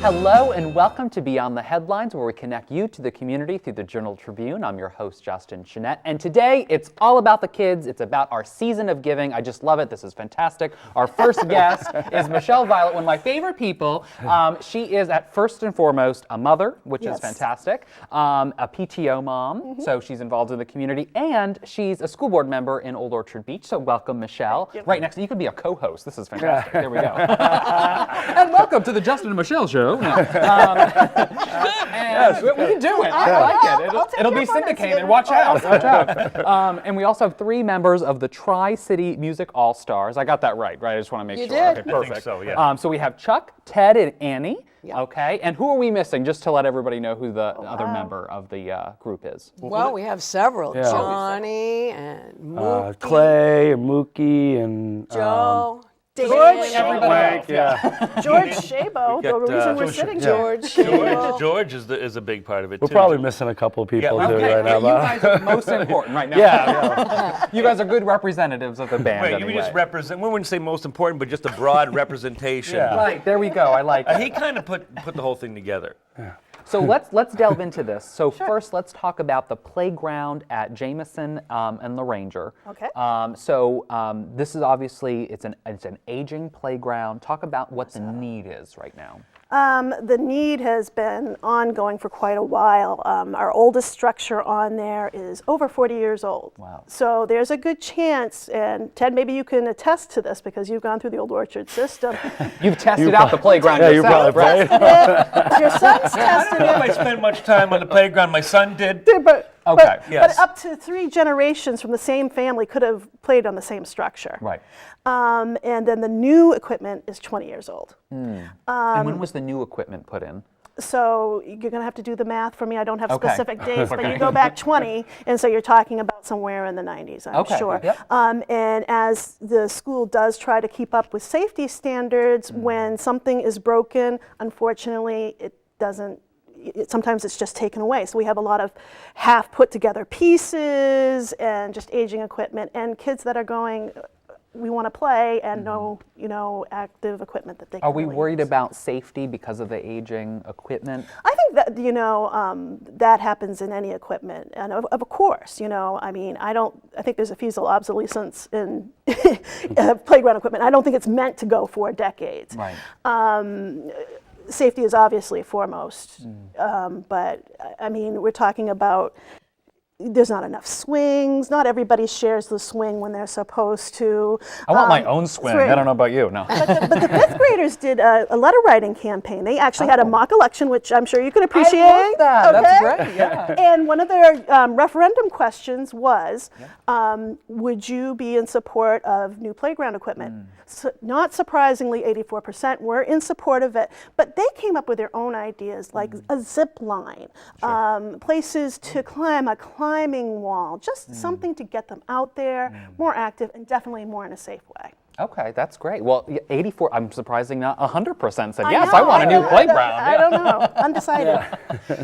Hello and welcome to Beyond the Headlines, where we connect you to the community through the Journal Tribune. I'm your host, Justin Chenette, and today it's all about the kids. It's about our season of giving. I just love it. This is fantastic. Our first guest is Michelle Violet, one of my favorite people. She is, at first and foremost, a mother, which is fantastic, a PTO mom, so she's involved in the community, and she's a school board member in Old Orchard Beach. So welcome, Michelle. Right next to you, could be a co-host. This is fantastic. There we go. And welcome to the Justin and Michelle Show. No. Yes, we can do it. I like it. It'll be syndicated. Watch out. Watch out. And we also have three members of the Tri-City Music All-Stars. I got that right? I just want to make sure. You did. Okay, perfect. I think so, yeah. So we have Chuck, Ted, and Annie. Yep. Okay. And who are we missing, just to let everybody know who the other member of the group is? Well, we have several. Yeah. Johnny and Mookie. Clay and Mookie and Joe. George, George Shabo, the reason we're sitting here. George is a big part of it, we're too. probably missing a couple people too right now. You guys are most important right now. Yeah. You guys are good representatives of the band. Right, anyway. you just represent, we wouldn't say most important, but just a broad representation. Yeah. Right, there we go. I like it. He kind of put the whole thing together. Yeah. So let's delve into this. So first, let's talk about the playground at Jameson and La Ranger. Okay. This is obviously it's an aging playground. Talk about what the need is right now. The need has been ongoing for quite a while. Our oldest structure on there is over 40 years old. Wow. So there's a good chance, and Ted, maybe you can attest to this because you've gone through the Old Orchard system. You've tested out the playground you yourself, probably right? Your son's I tested don't know if I it. spent much time on the playground. My son did. But Yes. up to 3 generations from the same family could have played on the same structure. Right. And then the new equipment is 20 years old. And when was the new equipment put in? So you're going to have to do the math for me. I don't have Okay. specific dates, but you go back 20, and so you're talking about somewhere in the 90s, I'm sure. Yep. And as the school does try to keep up with safety standards, when something is broken, unfortunately, it doesn't. Sometimes it's just taken away. So we have a lot of half put together pieces and just aging equipment, and kids that are going, we want to play, and no, active equipment that they can Are we really worried use. about safety because of the aging equipment? I think that, that happens in any equipment. And of course, I think there's a feasible obsolescence in playground equipment. I don't think it's meant to go for decades. Right. Safety is obviously foremost, but I mean, we're talking about there's not enough swings. Not everybody shares the swing when they're supposed to. I want my own swing. I don't know about you. No. But the fifth graders did a letter writing campaign. They actually had a mock election, which I'm sure you can appreciate. I love that. Okay? That's great. Yeah. And one of their referendum questions was, would you be in support of new playground equipment? So, not surprisingly, 84% were in support of it, but they came up with their own ideas, like a zip line, places to climb, a climbing wall, just something to get them out there, more active, and definitely more in a safe way. Okay, that's great. Well, 84, I'm surprising not 100% said, I yes, know, I want a new playground. I don't know, undecided.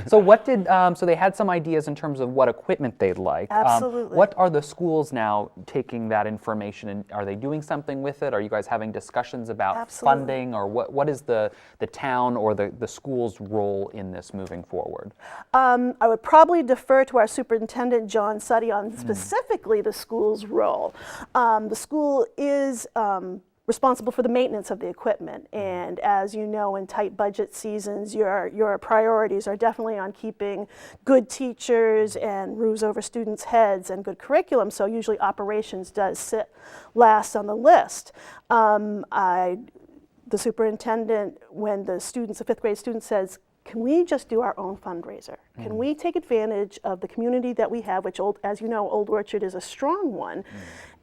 So what did, so they had some ideas in terms of what equipment they'd like. Absolutely. What are the schools now taking that information, and are they doing something with it? Are you guys having discussions about Absolutely. funding, or what is the town or the school's role in this moving forward? I would probably defer to our superintendent, John Suddy, on specifically the school's role. The school is responsible for the maintenance of the equipment, and as you know, in tight budget seasons, your priorities are definitely on keeping good teachers and roofs over students' heads and good curriculum, so usually operations does sit last on the list. The superintendent, when the fifth grade student says, can we just do our own fundraiser? Can we take advantage of the community that we have, which, as you know, Old Orchard is a strong one,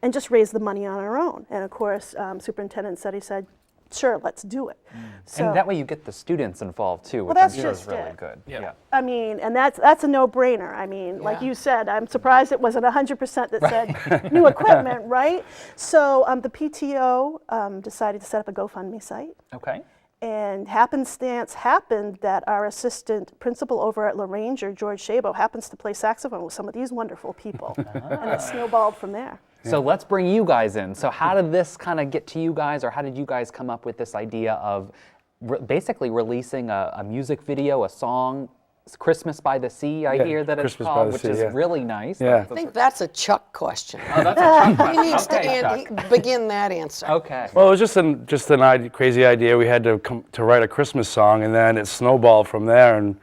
and just raise the money on our own? And of course, Superintendent Suddy said, sure, let's do it. So, And that way you get the students involved too, which that's I'm sure is just really it. good. Yeah. I mean, and that's a no-brainer. I mean, like you said, I'm surprised it wasn't 100% that said new equipment, right? So the PTO decided to set up a GoFundMe site. Okay. And happenstance happened that our assistant principal over at La Ranger, George Shabo, happens to play saxophone with some of these wonderful people. And it snowballed from there. So let's bring you guys in. So how did this kind of get to you guys, or how did you guys come up with this idea of basically releasing a music video, a song, Christmas by the Sea, I Yeah, hear that it's Christmas by called, the which Sea, is yeah. really nice. Yeah. I think that's a Chuck question. That's a Chuck question. He needs Okay, to begin that answer. Okay. Well, it was just an crazy idea. We had to write a Christmas song, and then it snowballed from there. And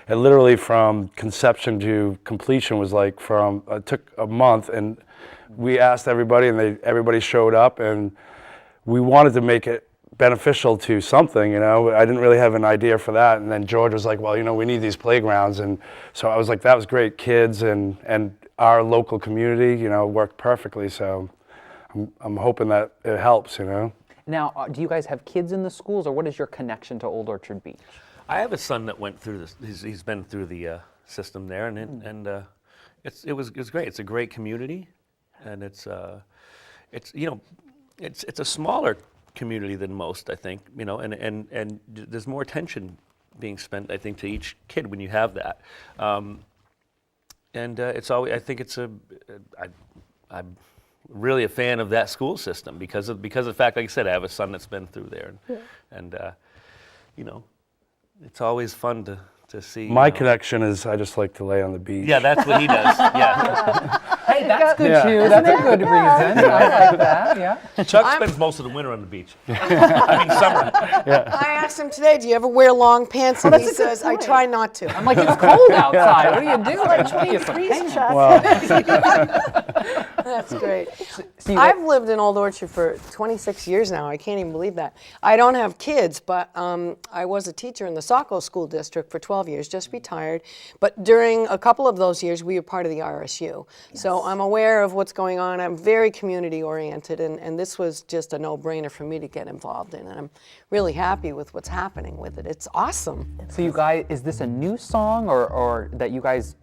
it literally from conception to completion was like it took a month. And we asked everybody, and everybody showed up, and we wanted to make it beneficial to something, you know. I didn't really have an idea for that, and then George was like, well, you know, we need these playgrounds, and so I was like, that was great. Kids and our local community, you know, worked perfectly, so I'm hoping that it helps, you know. Now, do you guys have kids in the schools, or what is your connection to Old Orchard Beach? I have a son that went through this. He's been through the system there, and it was great. It's a great community, and it's you know, it's a smaller community than most, I think, you know, and there's more attention being spent, I think, to each kid when you have that, and it's always, I think it's I'm really a fan of that school system because of the fact, like I said, I have a son that's been through there, and you know, it's always fun to see. My you know. connection is I just like to lay on the beach. Yeah, that's what he does. Yeah, Hey, that's good Yeah. too. That's a good reason. I like that. Yeah. Chuck spends most of the winter on the beach. I mean, summer. I asked him today, do you ever wear long pants? And he says, I try not to. I'm like, it's cold outside. What are you doing? Give you some Please, pants. Chuck. Well, That's great. you I've lived in Old Orchard for 26 years now. I can't even believe that. I don't have kids, but I was a teacher in the Saco School District for 12 years, just retired. But during a couple of those years, we were part of the RSU. So I'm aware of what's going on. I'm very community oriented, and this was just a no-brainer for me to get involved in. And I'm really happy with what's happening with it. It's awesome. So you guys, is this a new song or that you guys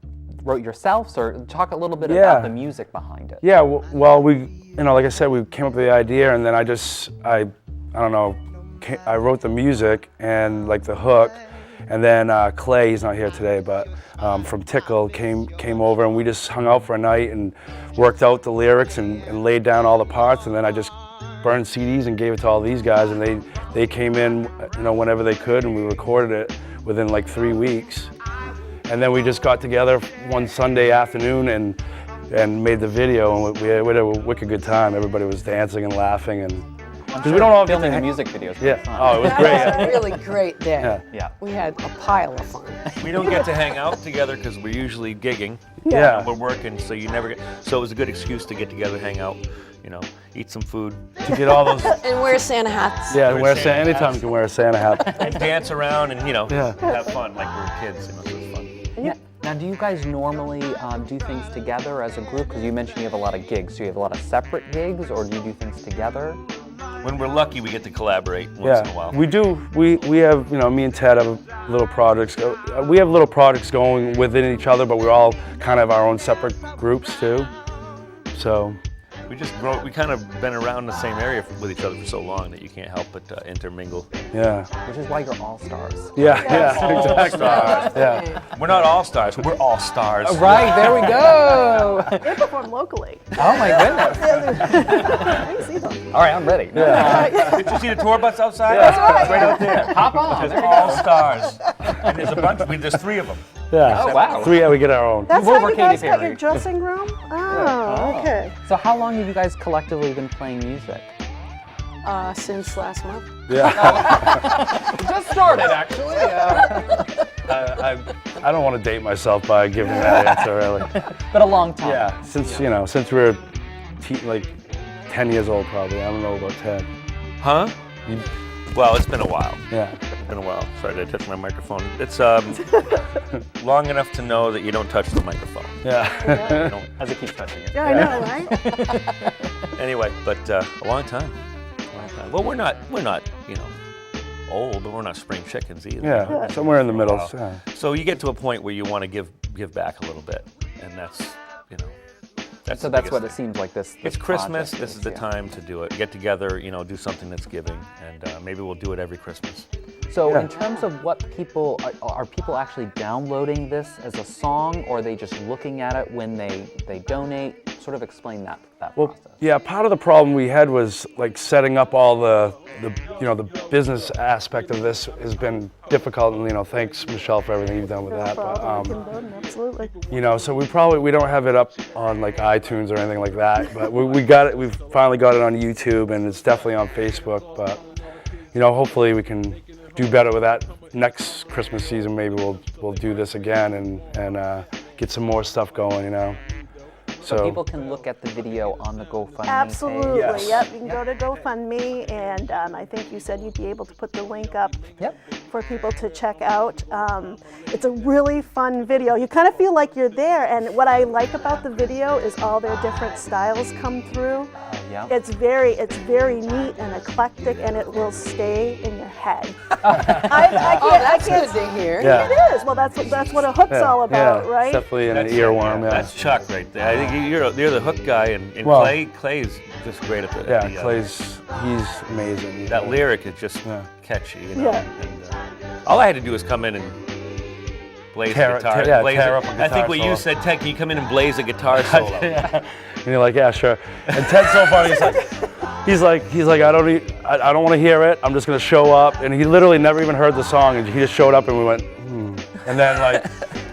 wrote yourselves, or talk a little bit Yeah. about the music behind it? yeah, well, we, you know, like I said, we came up with the idea, and then I don't know, I wrote the music and like the hook, and then Clay, he's not here today, but from Tickle came over, and we just hung out for a night and worked out the lyrics and laid down all the parts, and then I just burned CDs and gave it to all these guys, and they came in, you know, whenever they could, and we recorded it within like 3 weeks. And then we just got together one Sunday afternoon and made the video, and we had a wicked good time. Everybody was dancing and laughing, and because we don't all get Filming to the music videos. Yeah. Oh, it was That great. was a really great day. Yeah. Yeah. We had a pile of fun. We don't get to hang out together because we're usually gigging. Yeah. We're working, so you never get. So it was a good excuse to get together, hang out, you know, eat some food, To get all those. And wear Santa hats. Yeah, Wear Santa anytime hats. you can wear a Santa hat. and dance around, and you know, Yeah. have fun like we're kids. You know, so it's fun. Yeah. Now, do you guys normally do things together as a group? Because you mentioned you have a lot of gigs. Do you have a lot of separate gigs, or do you do things together? When we're lucky, we get to collaborate once in a while. We do. We have, you know, me and Ted have little projects. We have little projects going within each other, but we're all kind of our own separate groups too. So. We kind of been around the same area with each other for so long that you can't help but intermingle. Yeah. Which is why you're all stars. Yeah. Exactly. Stars. Yeah. We're not all stars. We're all stars. Right, there we go. They perform locally. Oh my goodness. I see them. All right, I'm ready. Did you see the tour bus outside? Yeah. It's right out there. Hop on. It's all stars. And there's a bunch. There's 3 of them. Yeah. Oh, wow. 3, yeah, we get our own. That's Over how you Katy guys got Perry. your dressing room? Oh, okay. So how long have you guys collectively been playing music? Since last month. Yeah. Just started, actually. I don't want to date myself by giving that answer, really. But a long time. Yeah. Since you know, since we were like 10 years old, probably. I don't know about 10. Huh? Well, it's been a while. Yeah. It's been a while. Sorry, did I touch my microphone? It's long enough to know that you don't touch the microphone. Yeah. You don't- As it keeps touching it. Yeah, I know, right? Anyway, but a long time. Well, we're not, you know, old, but we're not spring chickens either. Yeah. Somewhere in the middle. Wow. Yeah. So you get to a point where you want to give back a little bit, and that's, you know, that's So the that's biggest what it thing. seems like this It's Christmas. project This is the yeah. time to do it. Get together, you know, do something that's giving, and maybe we'll do it every Christmas. So Yeah. in terms of what people, are people actually downloading this as a song, or are they just looking at it when they donate Sort of explain that Well, process. yeah, part of the problem we had was like setting up all the business aspect of this has been difficult, and thanks Michelle for everything you've done with No that. problem. But Kim Bowden, absolutely. so we don't have it up on like iTunes or anything like that. But we got it. We've finally got it on YouTube, and it's definitely on Facebook. But hopefully we can do better with that next Christmas season. Maybe we'll do this again and get some more stuff going. So people can look at the video on the GoFundMe Absolutely. page. Yes. Yep. You can go to GoFundMe, and I think you said you'd be able to put the link up Yep. for people to check out. It's a really fun video. You kind of feel like you're there, and what I like about the video is all their different styles come through. Yeah. It's very neat and eclectic, and it will stay in your head. I Oh, that's can't, good to hear. Yeah. It is. Well, that's what a hook's all about, yeah, right? It's definitely an earworm. Yeah. That's Chuck right there. I think you're the hook guy, and Well- Clay's just great at the. Yeah, the, he's amazing. That lyric is just catchy, Yeah. And, all I had to do was come in and blaze Tear- a guitar. tear- yeah, blaze tear a- up a I think guitar what solo. you said, Ted, can you come in and blaze a guitar solo? And you're like, yeah, sure. And Ted's so funny. He's like, I don't want to hear it. I'm just gonna show up. And he literally never even heard the song, and he just showed up, and we went, and then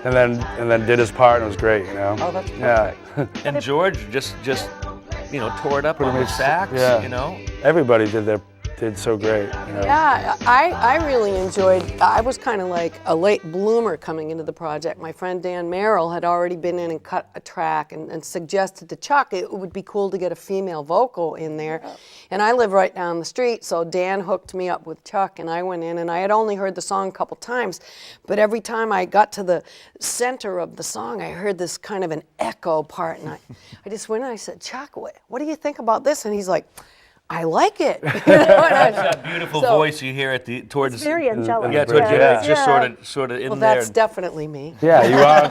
and then did his part, and it was great. Oh, that's Yeah. perfect. And George just tore it up on the sax. Yeah. Everybody did so great. Yeah, I really enjoyed. I was kind of like a late bloomer coming into the project. My friend Dan Merrill had already been in and cut a track and suggested to Chuck it would be cool to get a female vocal in there. And I live right down the street, so Dan hooked me up with Chuck, and I went in, and I had only heard the song a couple times, but every time I got to the center of the song, I heard this kind of an echo part, and I just went and I said, Chuck, what do you think about this? And he's like, I like it. That's that beautiful voice you hear towards. It's very angelic. Yeah, towards Yeah. it's just sort of in Well, there. that's definitely me. Yeah, you are.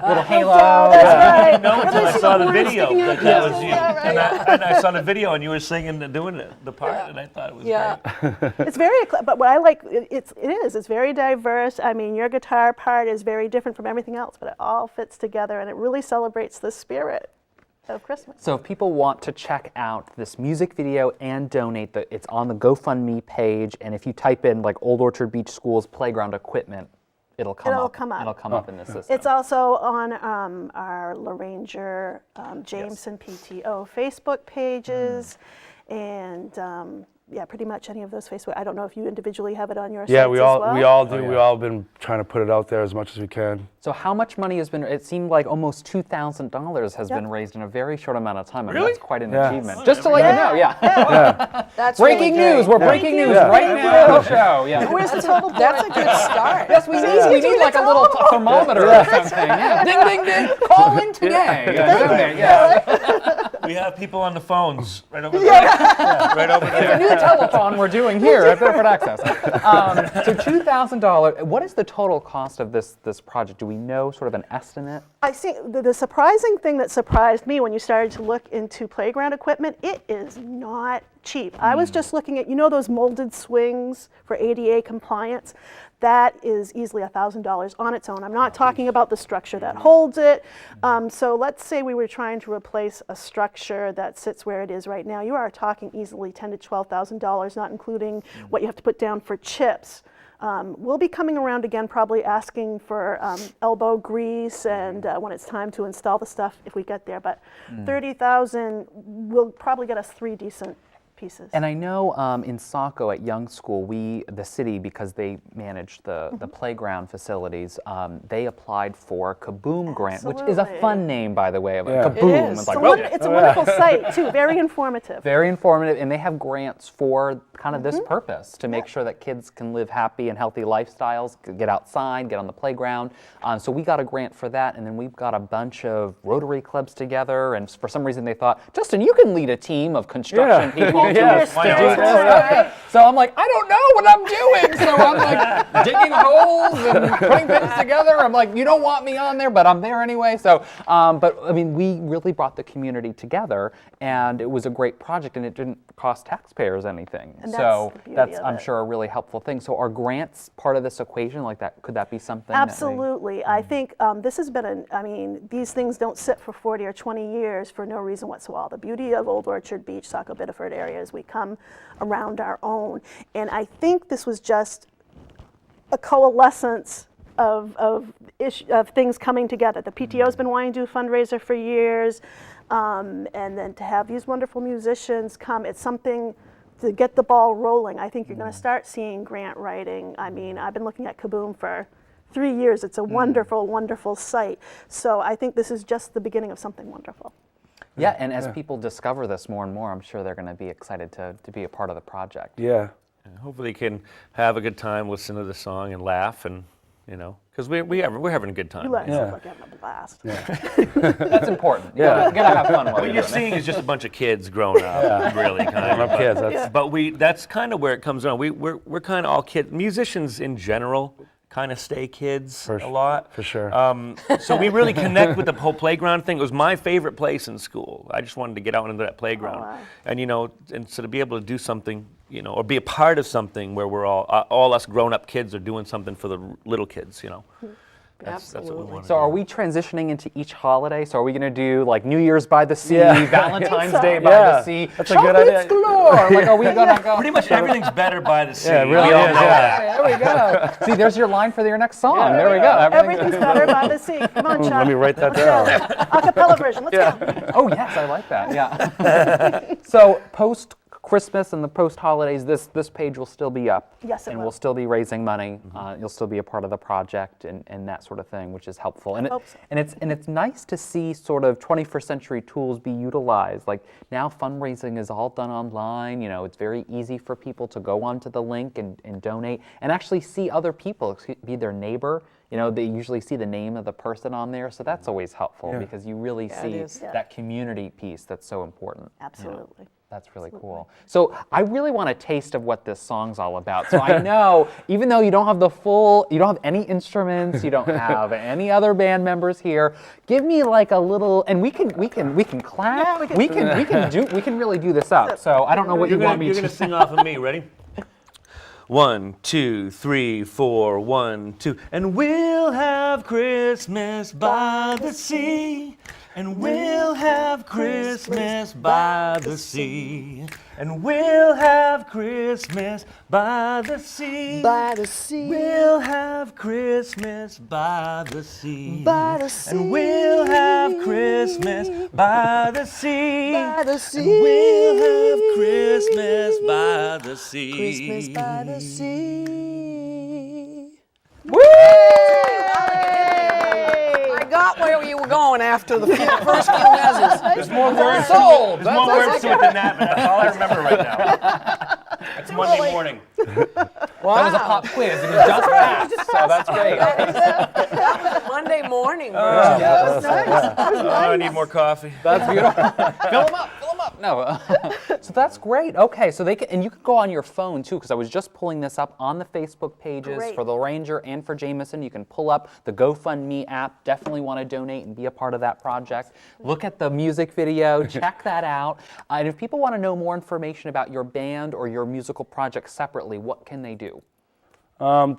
Little halo. That's right. No, until I saw the horns video. sticking out. That was you. Yeah, right. And I saw the video, and you were singing, doing the part, and I thought it was Yeah. great. It's very, but what I like, it's very diverse. I mean, your guitar part is very different from everything else, but it all fits together, and it really celebrates the spirit of Christmas. So if people want to check out this music video and donate, it's on the GoFundMe page, and if you type in like Old Orchard Beach Schools playground equipment, it'll come up. It'll come up in the system. It's also on our LaRanger, Jameson PTO Facebook pages, and yeah, pretty much any of those Facebook. I don't know if you individually have it on your Yeah, sites we as all well? we all do. We all been trying to put it out there as much as we can. So how much money has been, it seemed like almost $2,000 has Yep. been raised in a very short amount of time. I mean, Really? that's quite an Yeah. achievement. Just to let you know, yeah. That's Breaking really news, great. we're breaking news Yeah. right now on the show. Yeah. Where's the total? That's a good start. Yes, we need like a little thermometer or something. Yeah. Ding, ding, ding. Call in today. Yeah, donate, yeah. We have people on the phones right over there. Right over The there. new telephone we're doing here at Bedford Access. So $2,000. What is the total cost of this project? Do we know sort of an estimate? I think the surprising thing that surprised me when you started to look into playground equipment, it is not cheap. I was just looking at, those molded swings for ADA compliance? That is easily $1,000 on its own. I'm not talking about the structure that holds it. So let's say we were trying to replace a structure that sits where it is right now. You are talking easily $10,000 to $12,000, not including what you have to put down for chips. We'll be coming around again, probably asking for elbow grease and when it's time to install the stuff if we get there. But $30,000 will probably get us 3 decent pieces. And I know in Saco at Young School, the city, because they manage the playground facilities, they applied for Kaboom Grant, which is a Absolutely. fun name, by the way. Of Yeah. Kaboom. It is. It's like, It's a whoa. it's a wonderful site too, very informative. Very informative, and they have grants for kind of this purpose, to make sure that kids can live happy and healthy lifestyles, get outside, get on the playground. So we got a grant for that, and then we've got a bunch of Rotary clubs together, and for some reason they thought, Justin, you can lead a team of construction people to Yeah. do this, right? So I'm like, I don't know what I'm doing. So I'm like digging holes and putting things together. I'm like, you don't want me on there, but I'm there anyway. So, but I mean, we really brought the community together, and it was a great project, and it didn't cost taxpayers anything. And So that's the beauty that's, of I'm it. sure, a really helpful thing. So are grants part of this equation? Like that, could that be something? that we- Absolutely. I think this has been, I mean, these things don't sit for 40 or 20 years for no reason whatsoever. The beauty of Old Orchard Beach, Saco Biddeford area is we come around our own. And I think this was just a coalescence of things coming together. The PTO's been wanting to do a fundraiser for years, and then to have these wonderful musicians come, it's something to get the ball rolling. I think you're going to start seeing grant writing. I mean, I've been looking at Kaboom for 3 years. It's a wonderful, wonderful site. So I think this is just the beginning of something wonderful. Yeah, and as people discover this more and more, I'm sure they're going to be excited to be a part of the project. Yeah. And hopefully, they can have a good time, listen to the song, and laugh, and because we're having a good time. You let Yeah. us look at them a blast. That's important. Yeah. You gotta have fun while What you're you're doing it. seeing is just a bunch of kids grown up, really, kind of. Grown-up kids, that's- But that's kind of where it comes on. We're kind of all kids. Musicians in general kind of stay kids a lot. For sure. So we really connect with the whole playground thing. It was my favorite place in school. I just wanted to get out into that playground, wow. and and so to be able to do something, or be a part of something where we're all us grown-up kids are doing something for the little kids, That's what we Absolutely. want to So do. are we transitioning into each holiday? So are we going to do like New Year's by the sea, Yeah. Valentine's so. Day by Yeah, the sea, that's a good chocolates idea. galore? Like, are we going to go? Pretty much everything's better by the sea. Yeah, it really We all is, know yeah. that. There we go. See, there's your line for your next song. Yeah. There we go. Everything's better by the sea. Come on, Chuck. Let me write that Let's down. go. Acapella version. Let's go. Oh yes, I like that. Yeah. So post Christmas and the post holidays, this page will still be up. Yes, it and will. we'll still be raising money. You'll still be a part of the project and that sort of thing, which is helpful. And hope so. it's nice to see sort of 21st century tools be utilized. Like now, fundraising is all done online. It's very easy for people to go onto the link and donate and actually see other people, be their neighbor. They usually see the name of the person on there, so that's always helpful because you really it see is. Yeah. that community piece that's so important. Absolutely. That's really cool. So I really want a taste of what this song's all about. So I know, even though you don't have any instruments, you don't have any other band members here, give me like a little, and we can clap. Yeah, we can really do this up. So I don't know what you want me You're to. gonna sing off of me. Ready? 1, 2, 3, 4, 1, 2. And we'll have Christmas by the sea. And we'll have Christmas by the sea. And we'll have Christmas by the sea. By the sea. We'll have Christmas by the sea. By the sea. And we'll have Christmas by the sea. By the And sea. we'll have Christmas by the sea. Christmas by the sea. Woo! I got where you were going after the first few measures. There's more words, Sold. there's more words to it than that, but that's all I remember right now. It's Monday morning. That was a pop quiz, and you just passed. So that's great. That was Monday morning version. Oh, I need more coffee. That's beautiful. Fill them up. No. So that's great. Okay, so and you can go on your phone too, because I was just pulling this up on the Facebook pages Great. for the Ranger and for Jameson. You can pull up the GoFundMe app. Definitely want to donate and be a part of that project. Look at the music video. Check that out. And if people want to know more information about your band or your musical project separately, what can they do?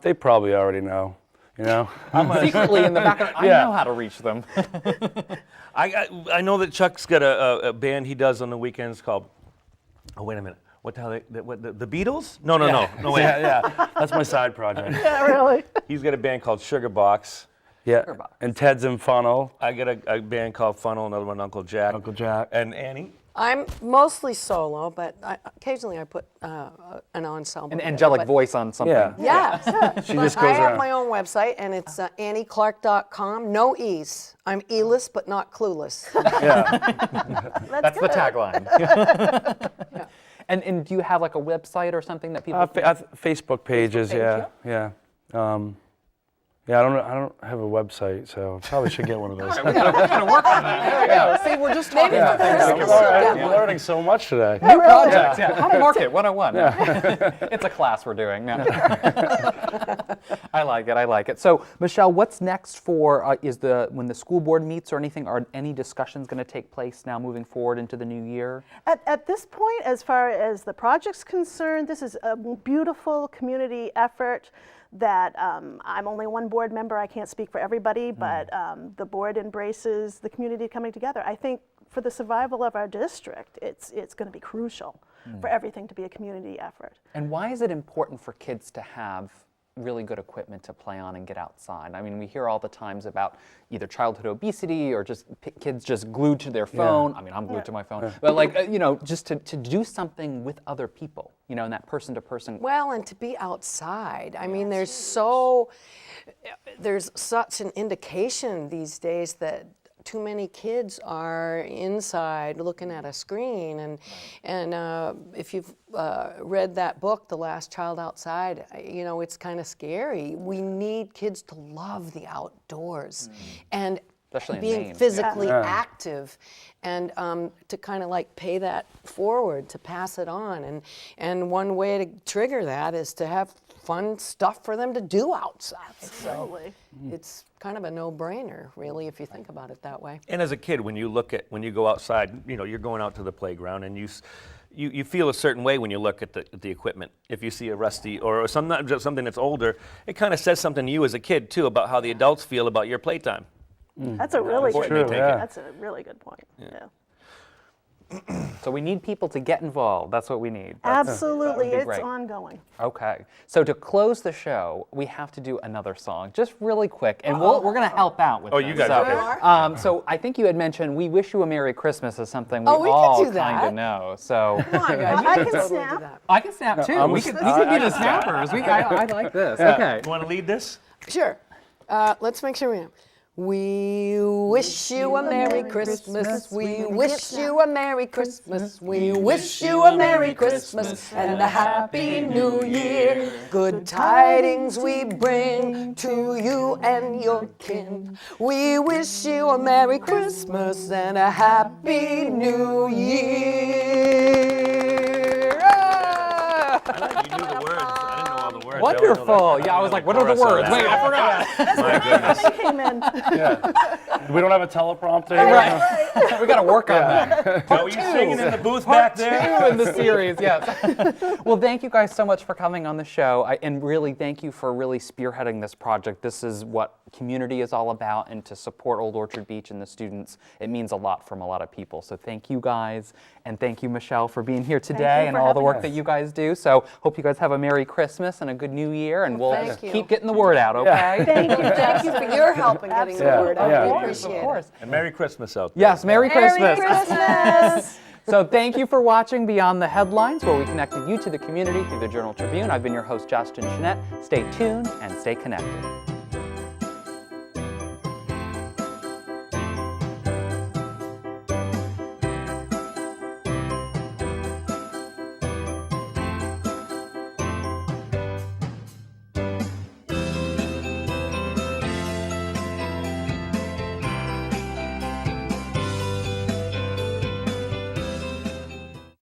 They probably already know. Secretly in the background, I Yeah. know how to reach them. I know that Chuck's got a band he does on the weekends called. Oh wait a minute. What the hell? The Beatles? No, wait. Yeah, that's my side project. Yeah, really. He's got a band called Sugar Box. Yeah, Box. and Ted's in Funnel. I got a band called Funnel. Another one, Uncle Jack. Uncle Jack. And Annie. I'm mostly solo, but occasionally I put an ensemble. An together, angelic but- voice on something. Yeah. Yeah. She But just I goes have around. my own website, and it's annieclark.com. No E's. I'm E-less, but not clueless. That's the tagline. And do you have like a website or something that people can... Facebook pages, page, yeah. Yeah, I don't have a website, so I probably should get one of those. We gotta work on that. There we go. See, we're just talking about things that can work. I'm learning so much today. New projects, yeah. How to market 101. It's a class we're doing. No. I like it. So, Michelle, what's next for, when the school board meets or anything, are any discussions going to take place now moving forward into the new year? At this point, as far as the project's concerned, this is a beautiful community effort that I'm only one board member. I can't speak for everybody, but the board embraces the community coming together. I think for the survival of our district, it's going to be crucial for everything to be a community effort. And why is it important for kids to have really good equipment to play on and get outside? I mean, we hear all the times about either childhood obesity or just kids just glued to their phone. I mean, I'm glued to my phone. But like, just to do something with other people, in that person-to-person. Well, and to be outside. I mean, there's such an indication these days that too many kids are inside looking at a screen, and if you've read that book, The Last Child Outside, it's kind of scary. We need kids to love the outdoors and Especially in being Maine. physically active, and to kind of like pay that forward, to pass it on, and one way to trigger that is to have fun stuff for them to do outside. Absolutely. So it's kind of a no-brainer, really, if you think about it that way. And as a kid, when you go outside, you're going out to the playground, and you feel a certain way when you look at the equipment. If you see a rusty or something that's older, it kind of says something to you as a kid too about how the adults feel about your playtime. That's a really good True, point. yeah. That's a really good point. Yeah. So we need people to get involved. That's what we need. Absolutely, be it's great. ongoing. Okay. So to close the show, we have to do another song, just really quick, and we're going to help out with. Oh, this. you guys So, are? so I think you had mentioned "We Wish You a Merry Christmas" is something we Oh, we could all do that. kind of know. So Come on, guys, I you can totally snap. do that. I can snap too. I'm We a could snap. be the snappers. I like this. Okay. You want to lead this? Sure. Let's make sure we have. We wish you a Merry Christmas. We wish you a Merry Christmas. We wish you a Merry Christmas and a Happy New Year. Good tidings we bring to you and your kin. We wish you a Merry Christmas and a Happy New Year. Ah! You knew the words. I didn't know all the words. Wonderful. Yeah, I was like, what are the words? Wait, I forgot. My goodness. They came in. We don't have a teleprompter. We got to work on that. Are you singing in the booth back there? Two in the series, yes. Well, thank you guys so much for coming on the show, and really thank you for really spearheading this project. This is what community is all about, and to support Old Orchard Beach and the students, it means a lot from a lot of people. So thank you guys, and thank you, Michelle, for being here today and for all the having work us. that you guys do. So hope you guys have a Merry Christmas and a good New Year, and we'll thank you. keep getting the word out, okay? Thank you. Thank you for your help in getting the word out. Yeah. We Of course, appreciate of it. course. And Merry Christmas out there. Yes, Merry Christmas. Merry Christmas! So thank you for watching Beyond the Headlines, where we connected you to the community through the Journal Tribune. I've been your host, Justin Jeanette. Stay tuned and stay connected.